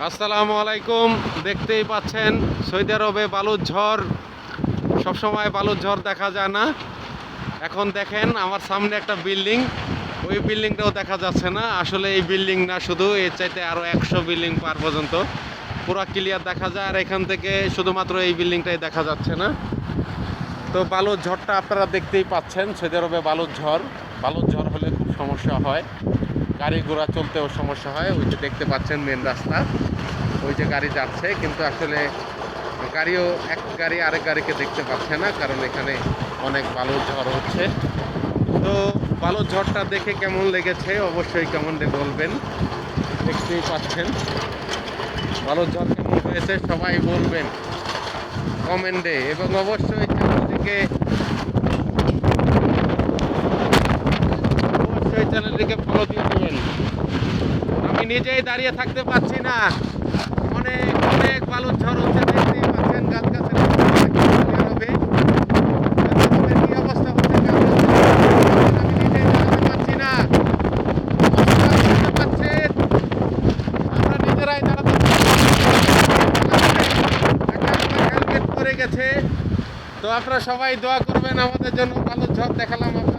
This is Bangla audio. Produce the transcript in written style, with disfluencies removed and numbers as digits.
আসসালামু আলাইকুম। দেখতেই পাচ্ছেন সৌদি আরবে বালুর ঝড়। সবসময় বালুর ঝড় দেখা যায় না। এখন দেখেন আমার সামনে একটা বিল্ডিং, ওই বিল্ডিংটাও দেখা যাচ্ছে না। আসলে এই বিল্ডিং না, শুধু এর চাইতে আরও 100 বিল্ডিং পার পর্যন্ত পুরো ক্লিয়ার দেখা যায়, আর এখান থেকে শুধুমাত্র এই বিল্ডিংটাই দেখা যাচ্ছে না। তো বালুর ঝড়টা আপনারা দেখতেই পাচ্ছেন। সৌদি আরবে বালুর ঝড় হলে খুব সমস্যা হয়, গাড়ি ঘোড়া চলতেও সমস্যা হয়। ওই যে দেখতে পাচ্ছেন মেন রাস্তা, ওই যে গাড়ি যাচ্ছে, কিন্তু আসলে এক গাড়ি আরেক গাড়িকে দেখতে পাচ্ছে না, কারণ এখানে অনেক বালুর ঝড় হচ্ছে। তো বালুর ঝড়টা দেখে কেমন লেগেছে অবশ্যই কমেন্টে বলবেন। দেখতেই পাচ্ছেন বালুর ঝড় কেমন হয়েছে সবাই বলবেন কমেন্টে, এবং অবশ্যই চ্যানেলটিকে ফলো দিয়ে দেবেন। আমি নিজেই দাঁড়িয়ে থাকতে পারছি না, অনেক অনেক বালুর ঝড় হচ্ছে। দেখতেই পাচ্ছেন গাছ গাছের হবে কি অবস্থা হচ্ছে, আমি নিজেই দাঁড়াতে পারছি না। বুঝতে পারছেন, আমরা নিজেরাই দাঁড়াতে হেলমেট পরে গেছে। তো আপনারা সবাই দোয়া করবেন আমাদের জন্য। বালুর ঝড় দেখালাম আপনাদের।